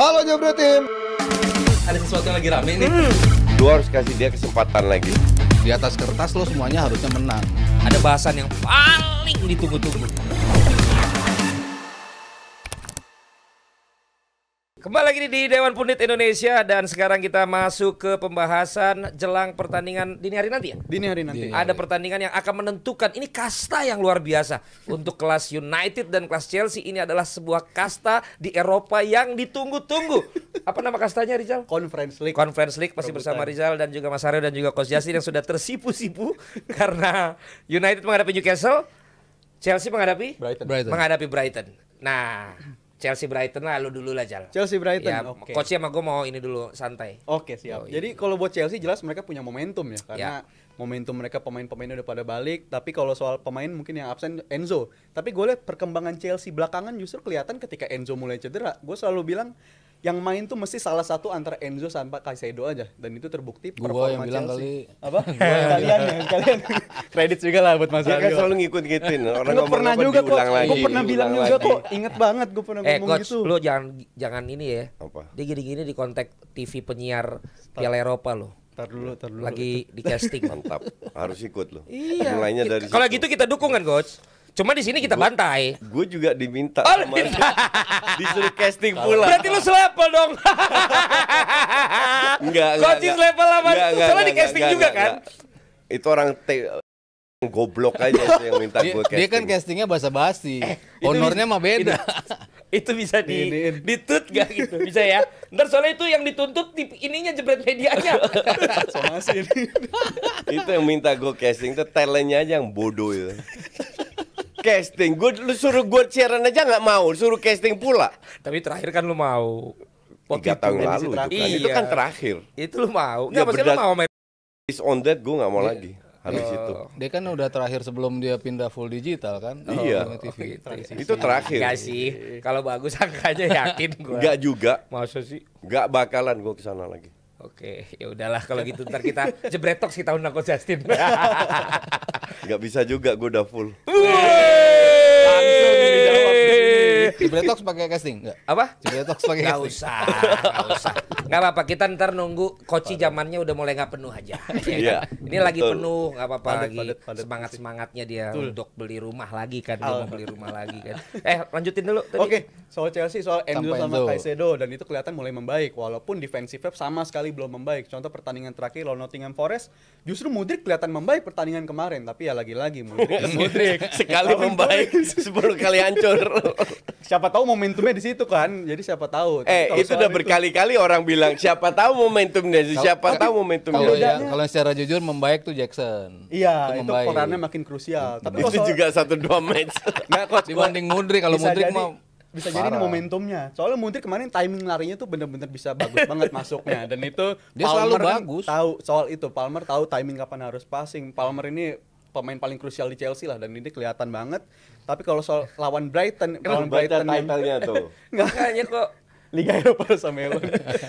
Halo Jabra Tim. Ada sesuatu yang lagi rame nih. Lu harus kasih dia kesempatan lagi. Di atas kertas lo semuanya harusnya menang. Ada bahasan yang paling ditunggu-tunggu. Kembali lagi di Dewan Pundit Indonesia dan sekarang kita masuk ke pembahasan jelang pertandingan dini hari nanti ya. Dini hari nanti. Ada pertandingan yang akan menentukan, ini kasta yang luar biasa. Untuk kelas United dan kelas Chelsea, ini adalah sebuah kasta di Eropa yang ditunggu-tunggu. Apa nama kastanya, Rizal? Conference League. Conference League, masih bersama Rizal dan juga Mas Aryo dan juga Coach Yasin yang sudah tersipu-sipu karena United menghadapi Newcastle, Chelsea menghadapi Brighton. Nah, Chelsea Brighton lah, lu dulu lah, Jal. Chelsea Brighton. Ya, Oke. Coach sama gue mau ini dulu santai. Oke, siap. Jadi kalau buat Chelsea jelas mereka punya momentum ya, karena momentum mereka pemain-pemainnya udah pada balik. Tapi kalau soal pemain mungkin yang absen Enzo. Tapi gue lihat perkembangan Chelsea belakangan justru kelihatan ketika Enzo mulai cedera. Gue selalu bilang yang main tuh mesti salah satu antara Enzo sampai Caicedo aja, dan itu terbukti. Gua yang bilang kali. Apa? Kalian kredit juga lah buat Mas Dia kan Aryo. selalu ngikut-ngikutin. Orang Gue ngomong pernah apa juga kok, diulang lagi. gue pernah bilang diulang juga lagi. kok, inget banget gue pernah ngomong Coach, gitu. lu jangan ini ya. Apa? Dia gini-gini di kontak TV penyiar Piala Eropa lo. Tar dulu. Lagi di casting. Mantap. Harus ikut lo. Iya. Mulainya dari Kalau situ. gitu kita dukung kan, Coach. Cuma di sini kita bantai. Gue juga diminta Oh, sama disuruh casting pula. Berarti lu selevel dong. Enggak. Coaching level apa? Soalnya di casting juga kan. Itu orang goblok aja itu yang minta gue casting. Dia kan castingnya basa-basi. Honornya mah beda. Itu bisa ditut gak gitu? Bisa ya? Ntar soalnya itu yang dituntut ininya jebret medianya. Somasi ini. Itu yang minta gue casting tuh talentnya aja yang bodoh itu. Casting, lu suruh gue siaran aja nggak mau, suruh casting pula. Tapi terakhir kan lu mau. 3 tahun lalu itu kan. Iya. Itu kan terakhir. Itu lu mau. Ya, Nggak, maksudnya lu mau main. Is on that gue nggak mau lagi. Habis itu. Dia kan udah terakhir sebelum dia pindah full digital kan. Iya. TV. Itu terakhir. Enggak sih. Kalau bagus angkanya yakin gua. Enggak juga. Masa sih? Nggak bakalan gue kesana lagi. Oke, ya udahlah kalau gitu ntar kita jebretok sih tahun aku Justin. Nggak bisa juga, gue udah full. Langsung dijawab di sini. Di Bretox pakai casting enggak? Apa? Di Bretox pakai Nggak casting. usah. Nggak apa-apa, kita ntar nunggu Koci zamannya udah mulai nggak penuh aja. Iya, Ini lagi betul. penuh, nggak apa-apa lagi. padat. Semangatnya dia untuk beli rumah lagi kan, dia mau beli rumah lagi kan. Lanjutin dulu tadi. Oke, soal Chelsea, soal Enzo Tanpa sama Enzo. Caicedo, dan itu kelihatan mulai membaik walaupun defensifnya sama sekali belum membaik. Contoh pertandingan terakhir lawan Nottingham Forest, justru Mudryk kelihatan membaik pertandingan kemarin, tapi ya lagi-lagi Mudryk Sekali membaik, 10 kali hancur. Siapa tahu momentumnya di situ kan. Jadi siapa tahu. Tapi kalau Itu soal udah berkali-kali orang bilang siapa tahu momentumnya, siapa tahu momentumnya. Kalau yang secara jujur membaik tuh Jackson. Iya, itu membaik. perannya makin krusial. Tapi Itu kalau soal- juga 1-2 match. Nggak, Coach, Dibanding Mudryk, kalau bisa Mudryk jadi- mah bisa jadi ini parah. momentumnya. Soalnya Mudryk kemarin timing larinya tuh bener-bener bisa bagus banget masuknya, dan itu Dia selalu kan bagus. tahu soal itu. Palmer tahu timing kapan harus passing. Palmer ini pemain paling krusial di Chelsea lah, dan ini kelihatan banget. Tapi kalau soal lawan Brighton, Kan baca title-nya tuh. Makanya kok Liga Eropa sama Elo.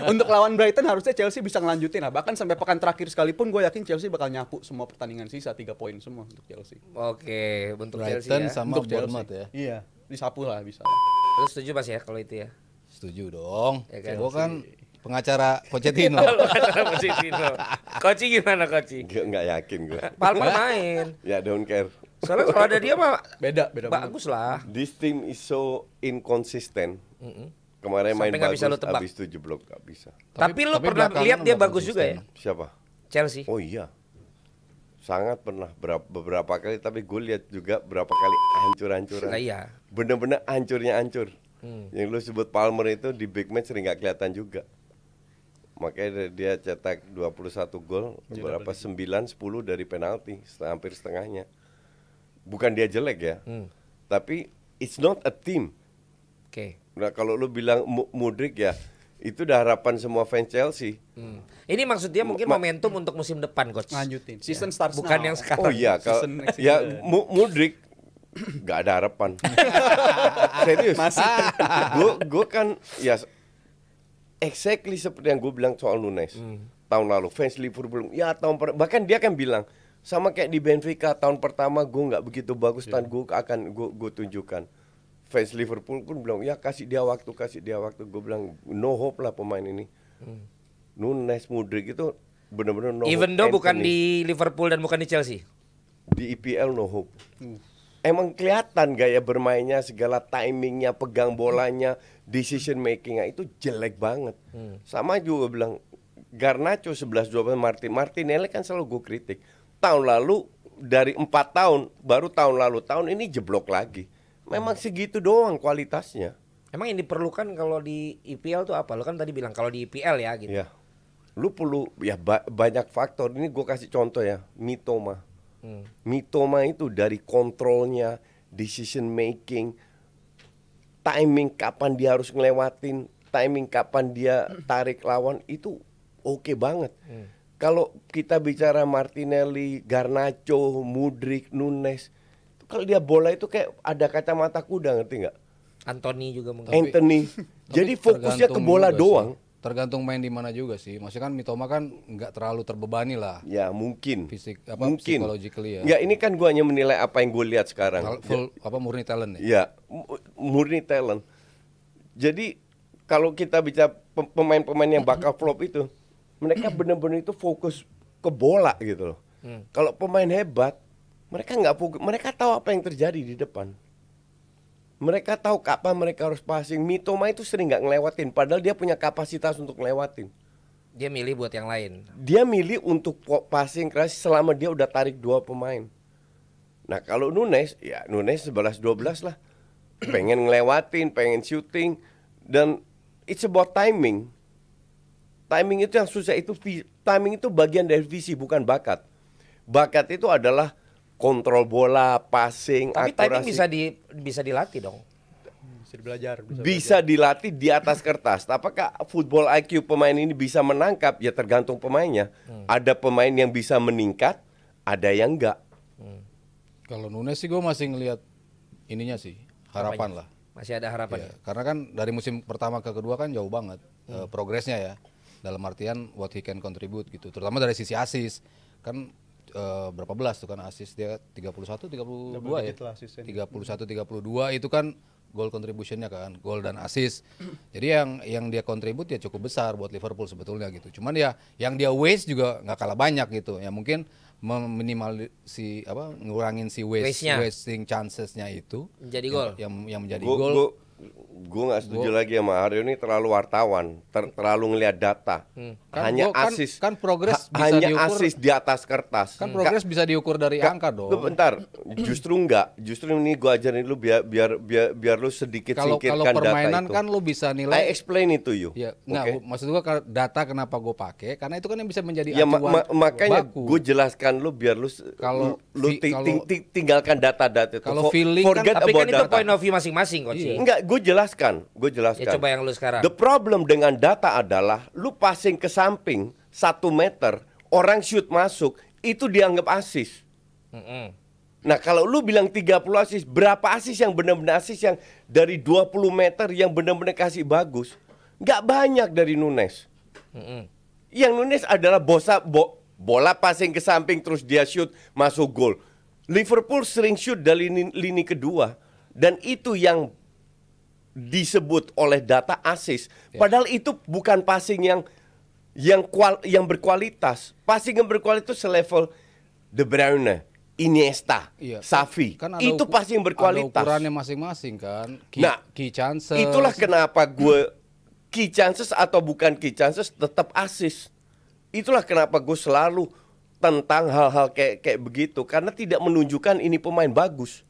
Untuk lawan Brighton harusnya Chelsea bisa ngelanjutin lah. Bahkan sampai pekan terakhir sekalipun gue yakin Chelsea bakal nyapu semua pertandingan sisa 3 poin semua untuk Chelsea. oke, untuk Chelsea Brighton ya. sama Untuk Bournemouth Chelsea. ya. Iya, disapu lah bisa. Lu setuju Mas ya kalau itu ya? Setuju dong. Ya kan? Gua kan pengacara Pochettino. Lu kata Pochettino. Koci gimana Koci? Nggak yakin gue. Palmer main. Ya don't care. Soalnya kalau ada dia mah Beda banget. bagus lah. This team is so inconsistent. Kemarin Sampai main nggak bagus, bisa lu tebak. habis itu jeblok nggak bisa. Tapi lu pernah belakangan lihat dia nggak bagus juga ya? konsisten. Siapa? Chelsea. Oh iya. Sangat pernah beberapa kali, tapi gue lihat juga berapa kali hancur-hancuran. Nah, iya. Bener-bener hancurnya hancur. Yang lu sebut Palmer itu di big match sering nggak kelihatan juga. Makanya dia cetak 21 gol, berapa 9-10 dari penalti, hampir setengahnya. Bukan dia jelek ya, tapi it's not a team. Oke. Nah kalau lu bilang Mudryk ya, itu udah harapan semua fans Chelsea. Ini maksud dia mungkin momentum untuk musim depan, Coach. Lanjutin. Season starts Bukan now. yang sekarang. Oh iya, kalau Season next ya season. Mudryk nggak ada harapan. Serius. Gue kan ya exactly seperti yang gue bilang soal Nunes tahun lalu. Fans Liverpool ya bahkan dia kan bilang sama kayak di Benfica tahun pertama gue nggak begitu bagus, gue akan gue tunjukkan. fans Liverpool pun bilang ya kasih dia waktu. Gue bilang no hope lah pemain ini. Nunes, Mudryk itu benar-benar no Even hope. though bukan Anthony. di Liverpool dan bukan di Chelsea. Di EPL no hope. Emang kelihatan gaya bermainnya, segala timingnya, pegang bolanya, decision makingnya itu jelek banget. Sama juga bilang Garnacho 11-12 Martinelli kan selalu gue kritik. Tahun lalu dari 4 tahun baru tahun ini jeblok lagi. Memang segitu doang kualitasnya. Emang yang diperlukan kalau di EPL tuh apa? Lo kan tadi bilang kalau di EPL ya gitu. Ya. Lu perlu ya banyak faktor. Ini gue kasih contoh ya, Mitoma. Mitoma itu dari kontrolnya, decision making, timing kapan dia harus ngelewatin, timing kapan dia tarik lawan itu oke banget. Kalau kita bicara Martinelli, Garnacho, Mudryk, Nunes, kalau dia bola itu kayak ada kacamata kuda, ngerti nggak? Anthony juga mungkin. Anthony. Jadi fokusnya ke bola doang. Tergantung main di mana juga sih. Maksudnya kan Mitoma kan nggak terlalu terbebani lah. Ya mungkin. Fisik mungkin. psychologically ya. Ya ini kan gua hanya menilai apa yang gue lihat sekarang. Full murni talent ya. Ya murni talent. Jadi kalau kita bicara pemain-pemain yang bakal flop itu, mereka benar-benar itu fokus ke bola gitu loh. Kalau pemain hebat, mereka nggak fokus. Mereka tahu apa yang terjadi di depan. Mereka tahu kapan mereka harus passing. Mitoma itu sering nggak ngelewatin, padahal dia punya kapasitas untuk ngelewatin. Dia milih buat yang lain. Dia milih untuk passing keras selama dia udah tarik 2 pemain. Nah kalau Nunes, ya Nunes 11-12 lah. Pengen ngelewatin, pengen shooting. Dan it's about timing. Timing itu yang susah, timing itu bagian dari visi, bukan bakat. Bakat itu adalah kontrol bola, passing, Tapi akurasi. timing bisa dilatih dong. Bisa belajar. Bisa dilatih di atas kertas. Apakah football IQ pemain ini bisa menangkap? Ya tergantung pemainnya. Ada pemain yang bisa meningkat, ada yang enggak. Kalau Nunes sih gue masih ngelihat ininya sih, harapan lah. Masih ada harapan. Ya, karena kan dari musim pertama ke kedua kan jauh banget progresnya ya. Dalam artian what he can contribute gitu. Terutama dari sisi assist. Kan berapa belas tuh kan assist dia 31 32 ya. 31 32 itu kan goal contributionnya kan, gol dan assist. Jadi yang dia kontribut ya cukup besar buat Liverpool sebetulnya gitu. Cuman ya yang dia waste juga nggak kalah banyak gitu. Ya mungkin ngurangin si wasting chancesnya itu menjadi gol. Yang menjadi gol. Gue nggak setuju lagi sama Aryo ini terlalu wartawan, terlalu ngelihat data. Hanya assist, kan progres bisa hanya diukur, assist di atas kertas. Kan progres bisa diukur dari angka dong. Bentar, justru enggak. Justru ini gue ajarin lu biar lu sedikit singkirkan kalau permainan data itu. kan lu bisa nilai. I explain it to you. Ya, okay? Maksud gue data kenapa gue pakai? Karena itu kan yang bisa menjadi ya, acuan makanya baku. gue jelaskan lu biar lu tinggalkan data-data itu. Kalau feeling forget Tapi kan about itu data. point of view masing-masing, Coach. Enggak, gue jelaskan. Ya coba yang lu sekarang. The problem dengan data adalah lu passing ke samping 1 meter, orang shoot masuk, itu dianggap assist. Nah kalau lu bilang 30 assist, berapa assist yang benar-benar assist yang dari 20 meter yang benar-benar kasih bagus? Nggak banyak dari Nunes. Yang Nunes adalah bola passing ke samping terus dia shoot masuk gol. Liverpool sering shoot dari lini kedua dan itu yang disebut oleh data assist. Padahal itu bukan passing yang berkualitas. Passing yang berkualitas selevel De Bruyne, Iniesta, Xavi. Kan itu passing yang berkualitas. Ada ukurannya masing-masing kan. Key chances. Itulah kenapa gue key chances atau bukan key chances tetap assist. Itulah kenapa gue selalu tentang hal-hal kayak begitu karena tidak menunjukkan ini pemain bagus.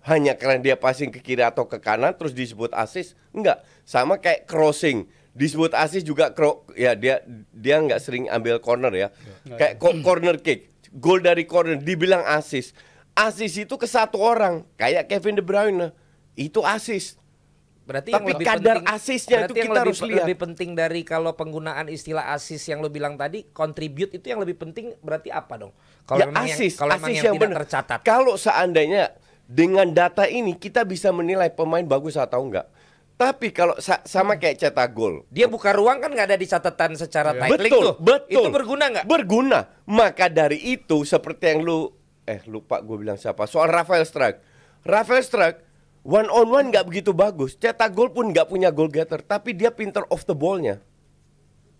Hanya karena dia passing ke kiri atau ke kanan terus disebut assist? Enggak. Sama kayak crossing. Disebut assist juga ya dia enggak sering ambil corner ya. Kayak corner kick. Gol dari corner dibilang assist. Assist itu ke satu orang, kayak Kevin De Bruyne. Itu assist. Berarti tapi yang lebih kadar penting, asisnya itu kita harus lihat. Lebih penting dari kalau penggunaan istilah assist yang lo bilang tadi, contribute itu yang lebih penting berarti apa dong? Kalau Ya, memang assist yang tidak bener. tercatat. Kalau seandainya dengan data ini kita bisa menilai pemain bagus atau enggak. Tapi kalau sama kayak cetak gol, dia buka ruang kan nggak ada di catatan secara titling tuh. Betul. Itu berguna nggak? Berguna. Maka dari itu seperti yang lupa gue bilang siapa soal Rafael Struijk. Rafael Struijk One on one nggak begitu bagus. Cetak gol pun nggak punya goal getter, tapi dia pinter off the ball-nya.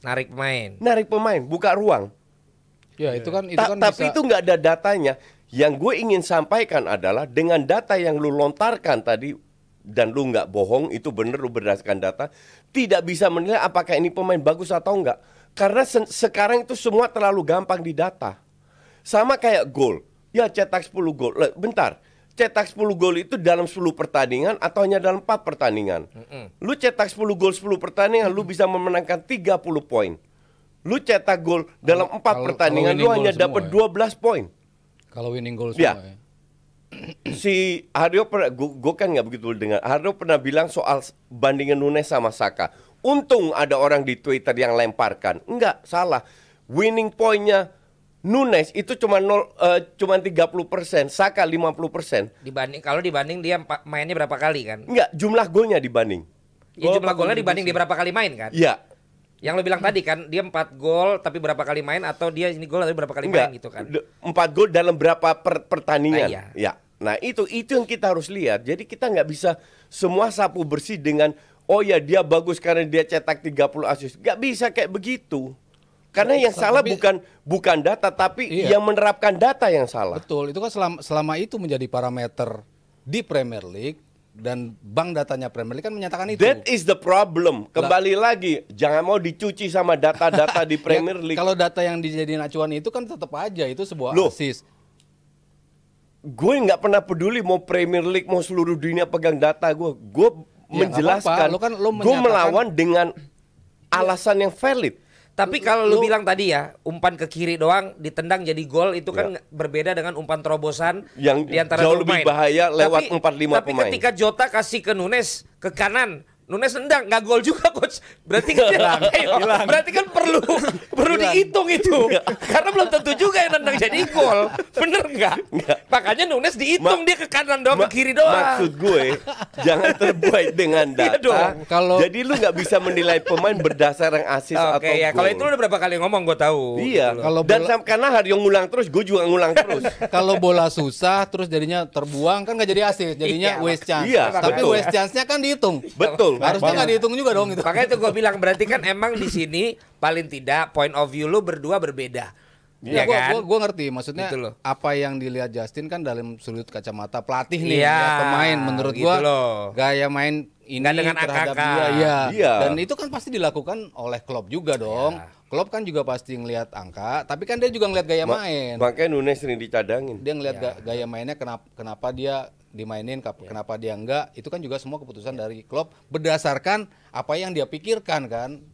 Narik pemain, buka ruang. Ya itu kan Tapi bisa... itu nggak ada datanya. Yang gue ingin sampaikan adalah dengan data yang lu lontarkan tadi, dan lu nggak bohong, itu bener lu berdasarkan data, tidak bisa menilai apakah ini pemain bagus atau enggak. Karena sekarang itu semua terlalu gampang didata. Sama kayak gol. Ya cetak 10 gol. Bentar. Cetak 10 gol itu dalam 10 pertandingan atau hanya dalam 4 pertandingan? Lu cetak 10 gol 10 pertandingan, lu bisa memenangkan 30 poin. Lu cetak gol dalam 4 pertandingan, lu hanya dapat 12 poin. Kalau winning goal semua ya. Si Haryo pernah, gue kan nggak begitu dengar. Haryo pernah bilang soal bandingin Nunes sama Saka. Untung ada orang di Twitter yang lemparkan. Enggak, salah. Winning poinnya Nunes itu cuma 30%, Saka 50%. Kalau dibanding dia mainnya berapa kali kan? Enggak, jumlah golnya dibanding. Ya, jumlah golnya dibanding dia berapa kali main kan? Iya. Yang lo bilang tadi kan, dia 4 gol tapi berapa kali main, atau dia ini gol tapi berapa kali main gitu kan? 4 gol dalam berapa pertandingan? Iya. Ya. Nah itu yang kita harus lihat. Jadi kita nggak bisa semua sapu bersih dengan oh ya dia bagus karena dia cetak 30 assist. Nggak bisa kayak begitu. Karena yang salah bukan data, tapi yang menerapkan data yang salah. Betul, itu kan selama itu menjadi parameter di Premier League. Dan bank datanya Premier League kan menyatakan itu. That is the problem. Kembali lagi, jangan mau dicuci sama data-data di Premier League. Kalau data yang dijadiin acuan itu kan tetap aja itu sebuah assist. Gue nggak pernah peduli mau Premier League, mau seluruh dunia pegang data gue. Gue menjelaskan, gue melawan dengan alasan yang valid. Tapi kalau lu bilang tadi ya, umpan ke kiri doang ditendang jadi gol, itu kan berbeda dengan umpan terobosan yang di antara jauh lebih bahaya lewat 4-5 pemain. Tapi ketika Jota kasih ke Nunes ke kanan, Nunes nendang nggak gol juga coach. Berarti kan berarti kan perlu dihitung itu. Karena belum tentu juga yang nendang jadi gol. Bener nggak? Makanya Nunes dihitung dia ke kanan doang, ke kiri doang. Maksud gue jangan terbuai dengan data. Jadi lu nggak bisa menilai pemain berdasarkan assist atau gol. Kalau itu udah berapa kali ngomong gue tahu. Iya. Karena Haryo ngulang terus, gue juga ngulang terus. Kalau bola susah terus jadinya terbuang kan nggak jadi assist, jadinya waste chance. Tapi waste chance-nya kan dihitung. Betul. Harusnya nggak dihitung juga dong itu. Makanya itu gue bilang berarti kan emang di sini paling tidak point of view lu berdua berbeda. Ya, gue ngerti maksudnya gitu apa yang dilihat Justin kan dalam sudut kacamata pelatih nih pemain menurut gitu gue gaya main ini dengan terhadap dia dan itu kan pasti dilakukan oleh Klopp juga dong. Klopp kan juga pasti ngelihat angka, tapi kan dia juga ngelihat gaya main. Makanya Nunes sering dicadangin. Dia ngelihat gaya mainnya kenapa dia dimainin, kenapa dia enggak, itu kan juga semua keputusan dari Klopp berdasarkan apa yang dia pikirkan kan,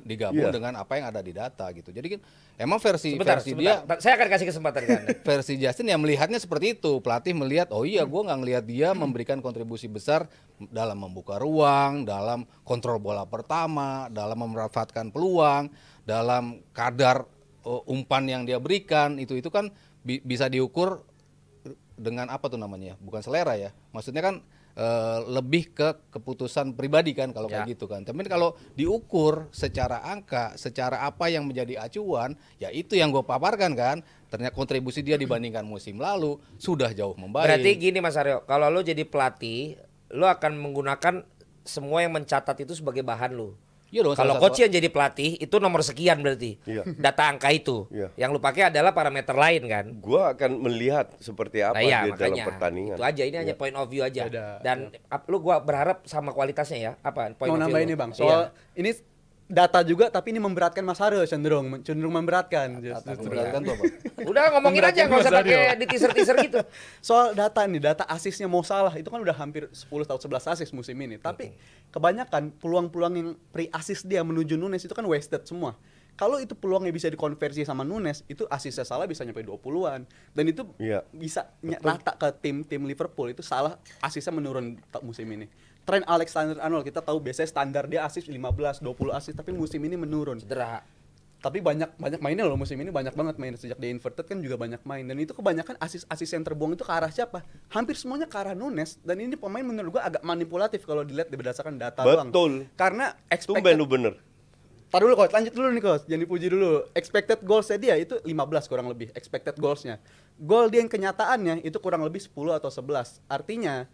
digabung dengan apa yang ada di data gitu. Jadi kan emang versi dia, saya akan kasih kesempatan kan. Versi Justin ya melihatnya seperti itu. Pelatih melihat, oh iya gue nggak ngelihat dia memberikan kontribusi besar dalam membuka ruang, dalam kontrol bola pertama, dalam memanfaatkan peluang, dalam kadar umpan yang dia berikan, itu kan bisa diukur dengan apa tuh namanya? Bukan selera ya. Maksudnya kan lebih ke keputusan pribadi kan kalau kayak gitu kan. Tapi kalau diukur secara angka, secara apa yang menjadi acuan, ya itu yang gue paparkan kan. Ternyata kontribusi dia dibandingkan musim lalu sudah jauh membaik. Berarti gini Mas Aryo, kalau lo jadi pelatih, lo akan menggunakan semua yang mencatat itu sebagai bahan lo. Iya dong, kalau coach yang jadi pelatih itu nomor sekian berarti data angka itu yang lu pakai adalah parameter lain kan. Gua akan melihat seperti apa dia dalam pertandingan. Itu aja, ini hanya point of view aja. Dan lu gua berharap sama kualitasnya ya. Apa point of view? Mau nambahin nih Bang. Soal ini data juga tapi ini memberatkan Mas Haryo cenderung memberatkan. Memberatkan tuh apa? Udah ngomongin aja nggak usah pakai di teaser gitu. Soal data asisnya Mo Salah itu kan udah hampir 10 atau 11 asis musim ini. Tapi kebanyakan peluang-peluang yang pre-assist dia menuju Nunes itu kan wasted semua. Kalau itu peluangnya bisa dikonversi sama Nunes, itu asisnya Salah bisa nyampe 20-an. Dan itu bisa rata ke tim Liverpool. Itu Salah asisnya menurun musim ini. Trent Alexander-Arnold kita tahu biasanya standar dia asis 15, 20 asis, tapi musim ini menurun. Cedera. Tapi banyak mainnya loh musim ini, banyak banget main. Sejak dia inverted kan juga banyak main. Dan itu kebanyakan asis yang terbuang itu ke arah siapa? Hampir semuanya ke arah Nunes. Dan ini pemain menurut gua agak manipulatif kalau dilihat berdasarkan data doang. Betul. Karena expected. Lu bener. Tar dulu coach, lanjut dulu nih coach. Jangan dipuji dulu. Expected goalsnya dia itu 15 kurang lebih. Expected goalsnya. Gol dia yang kenyataannya itu kurang lebih 10 atau 11. Artinya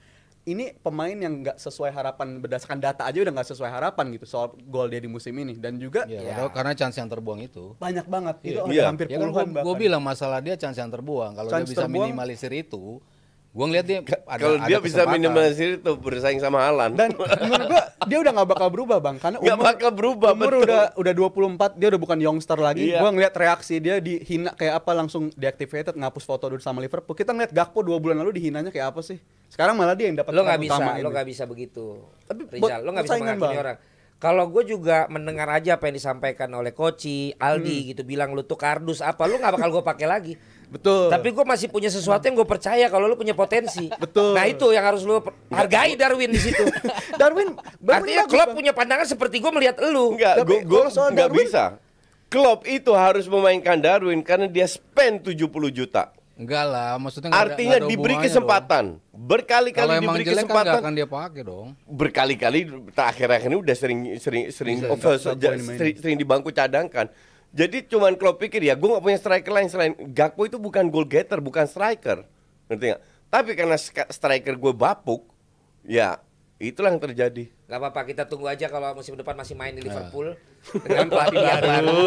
ini pemain yang nggak sesuai harapan, berdasarkan data aja udah nggak sesuai harapan gitu soal gol dia di musim ini. Dan juga karena chance yang terbuang itu banyak banget, itu hampir ya puluhan kan gue bilang masalah dia chance yang terbuang. Kalau dia bisa minimalisir itu, gue ngeliat dia kalau dia bisa minimalisir itu bersaing sama Haaland. Dan menurut gue dia udah nggak bakal berubah Bang, karena nggak bakal berubah, umur udah 24, dia udah bukan youngster lagi. Iya. Gue ngeliat reaksi dia dihina kayak apa, langsung deactivated, ngapus foto dulu sama Liverpool. Kita ngeliat Gakpo 2 bulan lalu dihinanya kayak apa sih. Sekarang malah dia yang dapat lo nggak bisa begitu. Tapi Rizal, lo nggak bisa menghakimi orang. Kalau gue juga mendengar aja apa yang disampaikan oleh Koci, Aldi gitu, bilang lu tuh kardus apa, lu nggak bakal gue pakai lagi. Betul. Tapi gue masih punya sesuatu yang gue percaya kalau lu punya potensi. Betul. Nah itu yang harus lu hargai Darwin di situ. Darwin artinya Klopp punya pandangan seperti gue melihat lu. Enggak, gue nggak bisa. Klopp itu harus memainkan Darwin karena dia spend 70 juta. Enggak lah, maksudnya artinya ada diberi kesempatan dong. Berkali-kali diberi kesempatan kan akan dia pakai dong. Berkali-kali akhir-akhir ini udah sering di bangku cadangkan. Jadi cuman Klopp pikir ya gue gak punya striker lain selain Gakpo, itu bukan goal getter, bukan striker, ngerti gak? Tapi karena striker gue bapuk, ya itulah yang terjadi. Gak apa-apa, kita tunggu aja kalau musim depan masih main di Liverpool dengan pelatih baru.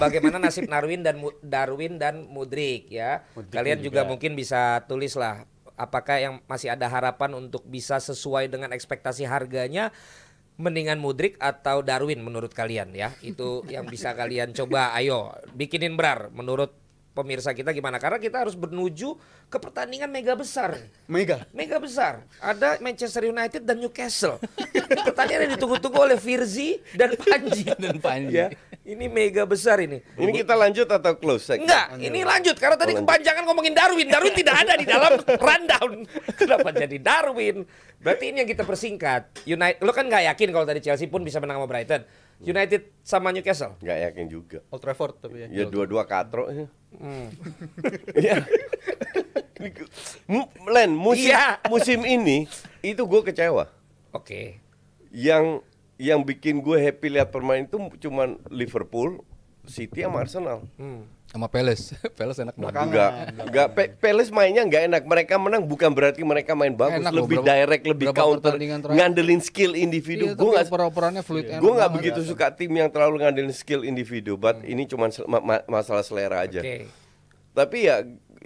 Bagaimana nasib Darwin dan Mudryk ya. Kalian juga mungkin bisa tulis lah, apakah yang masih ada harapan untuk bisa sesuai dengan ekspektasi harganya, mendingan Mudryk atau Darwin menurut kalian ya. Itu yang bisa kalian coba, ayo bikinin Brar menurut pemirsa kita gimana, karena kita harus menuju ke pertandingan mega besar. Mega besar. Ada Manchester United dan Newcastle. Pertandingan yang ditunggu-tunggu oleh Virzi dan Panji. Ya, ini mega besar ini. Ini kita lanjut atau close? Enggak, ini lanjut karena tadi kepanjangan ngomongin Darwin. Darwin tidak ada di dalam rundown. Kenapa jadi Darwin? Berarti ini yang kita persingkat. United, lo kan nggak yakin kalau tadi Chelsea pun bisa menang sama Brighton. United sama Newcastle? Nggak yakin juga. Old Trafford tapi ya. Ya dua-dua katro. Ya. Len, musim ini itu gue kecewa. Oke. Yang bikin gue happy lihat permainan itu cuman Liverpool, City sama Arsenal. Sama Palace. Palace enak banget. Enggak. Palace mainnya enggak enak. Mereka menang bukan berarti mereka main bagus, lebih direct, lebih counter, ngandelin skill individu. Gue nggak begitu suka tim yang terlalu ngandelin skill individu. But ini cuma masalah selera aja. Tapi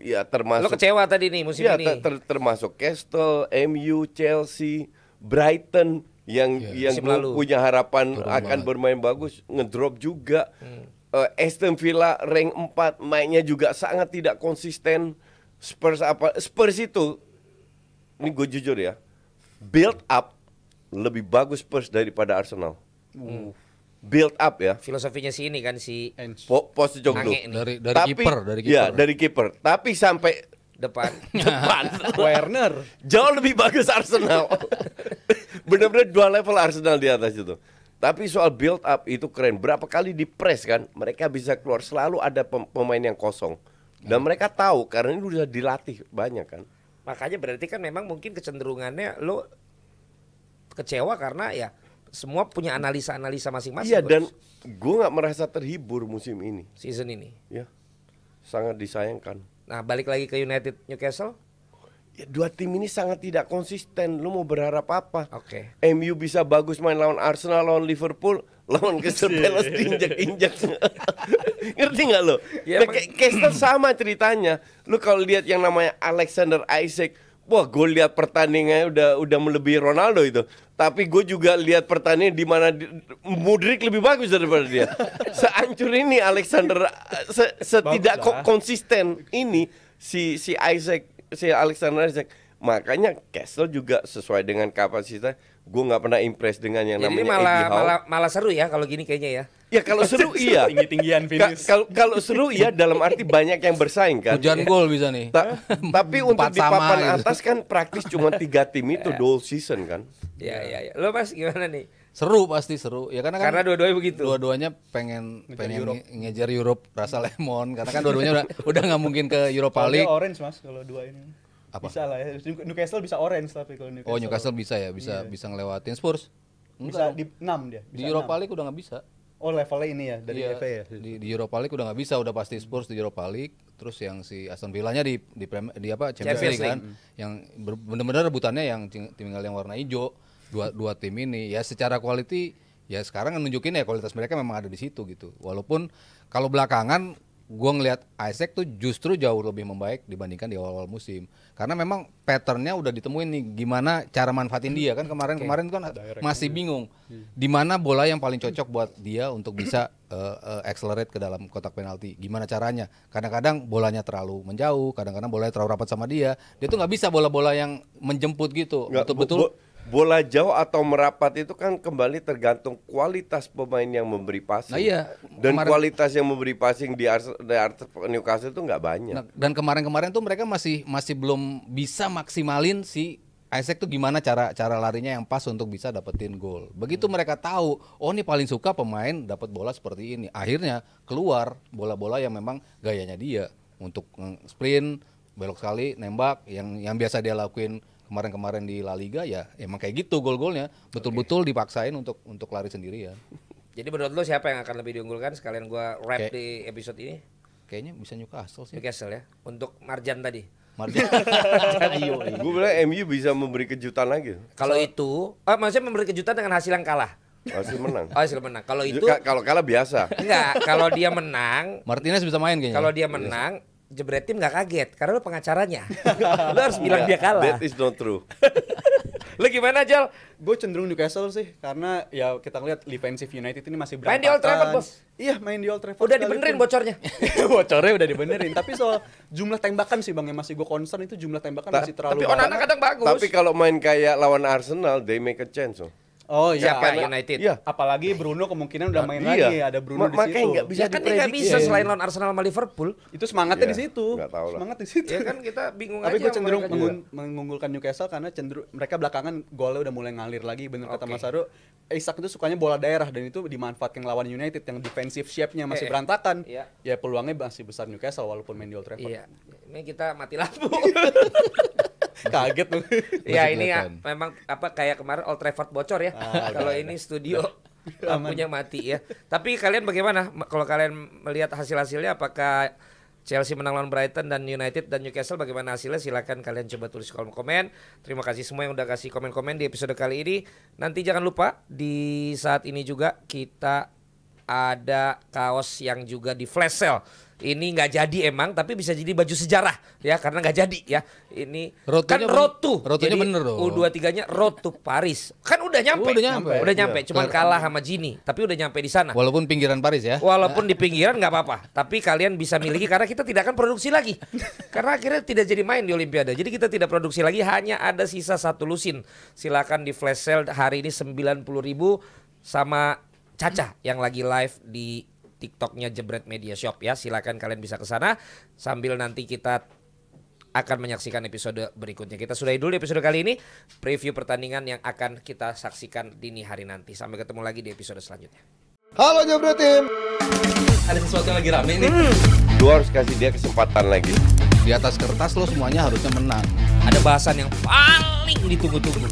ya termasuk. Lo kecewa tadi nih musim ini. Termasuk Castle, MU, Chelsea, Brighton yang punya harapan akan bermain bagus, ngedrop juga. Aston Villa rank 4, mainnya juga sangat tidak konsisten. Spurs itu, ini gue jujur ya, build up lebih bagus Spurs daripada Arsenal. Build up ya. Filosofinya si ini kan si Postecoglou dari kiper, ya dari kiper. Tapi sampai depan Werner jauh lebih bagus Arsenal. Benar-benar 2 level Arsenal di atas itu. Tapi soal build up itu keren. Berapa kali di press kan, mereka bisa keluar, selalu ada pemain yang kosong. Dan mereka tahu karena ini udah dilatih banyak kan. Makanya berarti kan memang mungkin kecenderungannya lo kecewa karena ya semua punya analisa-analisa masing-masing. Iya, dan gue nggak merasa terhibur musim ini. Season ini. Ya, sangat disayangkan. Nah, balik lagi ke United Newcastle. Ya, 2 tim ini sangat tidak konsisten. Lu mau berharap apa? Oke. MU bisa bagus main lawan Arsenal, lawan Liverpool, lawan Crystal Palace diinjak-injak. Ngerti nggak lo? Ya, Castle sama ceritanya. Lu kalau lihat yang namanya Alexander Isak, wah, gue lihat pertandingannya udah melebihi Ronaldo itu. Tapi gue juga lihat pertandingan di mana Mudryk lebih bagus daripada dia. Sehancur ini Alexander, setidak konsisten ini si Alexander Isak. Makanya Castle juga sesuai dengan kapasitas. Gue nggak pernah impress dengan yang jadi namanya malah seru ya kalau gini kayaknya ya. Ya kalau seru iya. Tinggi-tinggian finish. Kalau seru iya dalam arti banyak yang bersaing kan. Hujan gol bisa nih. Tapi untuk di papan gitu. atas kan praktis cuma 3 tim itu whole season kan. Iya. Lo Mas gimana nih? Seru, pasti seru. Ya karena dua-duanya begitu. Dua-duanya pengen ngejar Europe rasa lemon, karena kan dua-duanya udah nggak mungkin ke Europa League. Orange Mas kalau 2 ini. Apa? Bisa lah ya. Newcastle bisa orange tapi kalau Newcastle. Oh, Newcastle bisa ya, bisa ngelewatin Spurs. Bisa di 6 dia. Di Europa League udah nggak bisa. Oh levelnya ini ya dari Iya, FA ya. di Europa League udah nggak bisa, udah pasti Spurs di Europa League, terus yang si Aston Villanya di apa Champions League kan, yang benar-benar rebutannya yang tinggal yang warna hijau, dua tim ini ya secara quality ya sekarang nunjukin ya kualitas mereka memang ada di situ gitu. Walaupun kalau belakangan gue ngelihat Isaac tuh justru jauh lebih membaik dibandingkan di awal-awal musim. Karena memang patternnya udah ditemuin nih gimana cara manfaatin dia kan kemarin kan masih bingung di mana bola yang paling cocok buat dia untuk bisa accelerate ke dalam kotak penalti. Gimana caranya? Kadang-kadang bolanya terlalu menjauh, kadang-kadang bolanya terlalu rapat sama dia. Dia tuh nggak bisa bola-bola yang menjemput gitu. Betul-betul bola jauh atau merapat itu kan kembali tergantung kualitas pemain yang memberi passing. Nah, iya. Dan kualitas yang memberi passing di Newcastle itu nggak banyak. Nah, dan kemarin tuh mereka masih belum bisa maksimalin si Isaac tuh gimana cara larinya yang pas untuk bisa dapetin gol. Begitu mereka tahu, oh ini paling suka pemain dapat bola seperti ini. Akhirnya keluar bola-bola yang memang gayanya dia untuk sprint, belok sekali, nembak yang biasa dia lakuin kemarin di La Liga ya emang kayak gitu gol-golnya betul-betul dipaksain untuk lari sendirian. Jadi menurut lo siapa yang akan lebih diunggulkan? Sekalian gua wrap di episode ini. Kayaknya bisa Newcastle sih. Newcastle ya. Untuk Marjan tadi. Marjan. Gue bilang MU bisa memberi kejutan lagi. Kalau itu, maksudnya memberi kejutan dengan hasil yang kalah. Hasil menang. Hasil menang. Kalau itu kalau kalah biasa. Enggak, kalau dia menang, Martinez bisa main kayaknya. Kalau dia menang, Jebret Tim nggak kaget karena lu pengacaranya. Lu harus bilang dia kalah. That is not true. Lu gimana, Jal? Gue cenderung Newcastle sih karena ya kita ngeliat defensive United ini masih berantakan. Main di Old Trafford, Bos. Iya, main di Old Trafford. Udah dibenerin bocornya. Bocornya udah dibenerin, tapi soal jumlah tembakan sih Bang yang masih gue concern itu jumlah tembakan masih terlalu Tapi Onana kadang bagus. Tapi kalau main kayak lawan Arsenal, they make a chance. Oh iya, siapa United? Iya. Apalagi Bruno kemungkinan udah main lagi, ada Bruno di situ. Makanya nggak bisa kan dia nggak bisa selain lawan Arsenal sama Liverpool. Itu semangatnya di situ. Nggak tahu lah. Semangat di situ. Ya kan kita bingung Tapi aja. gue cenderung mengunggulkan Newcastle karena cenderung mereka belakangan golnya udah mulai ngalir lagi. Bener kata Mas Aru, Isak itu sukanya bola daerah dan itu dimanfaatkan lawan United yang defensive shape-nya masih berantakan. Iya. Ya peluangnya masih besar Newcastle walaupun main di Old Trafford. Iya. Ini kita mati lampu. Kaget tuh. Ya ini ya, memang kayak kemarin Old Trafford bocor ya. Kalau ini studio lampunya mati ya. Tapi kalian bagaimana? Kalau kalian melihat hasil-hasilnya, apakah Chelsea menang lawan Brighton dan United dan Newcastle bagaimana hasilnya? Silakan kalian coba tulis kolom komen. Terima kasih semua yang udah kasih komen-komen di episode kali ini. Nanti jangan lupa di saat ini juga kita ada kaos yang juga di flash sale. Ini nggak jadi emang, tapi bisa jadi baju sejarah ya karena nggak jadi ya. Ini kan road to, roadnya bener dong. U23-nya road to Paris. Kan udah nyampe. Udah nyampe, cuman kalah sama Gini, tapi udah nyampe di sana. Walaupun pinggiran Paris ya. Walaupun di pinggiran nggak apa-apa, tapi kalian bisa miliki karena kita tidak akan produksi lagi. Karena akhirnya tidak jadi main di Olimpiade. Jadi kita tidak produksi lagi, hanya ada sisa 1 lusin. Silakan di flash sale hari ini 90.000 sama Caca yang lagi live di TikToknya Jebret Media Shop ya. Silakan kalian bisa ke sana sambil nanti kita akan menyaksikan episode berikutnya. Kita sudahi dulu di episode kali ini, preview pertandingan yang akan kita saksikan dini hari nanti. Sampai ketemu lagi di episode selanjutnya. Halo Jebret Tim. Ada sesuatu yang lagi rame nih. Lu harus kasih dia kesempatan lagi. Di atas kertas lo semuanya harusnya menang. Ada bahasan yang paling ditunggu-tunggu.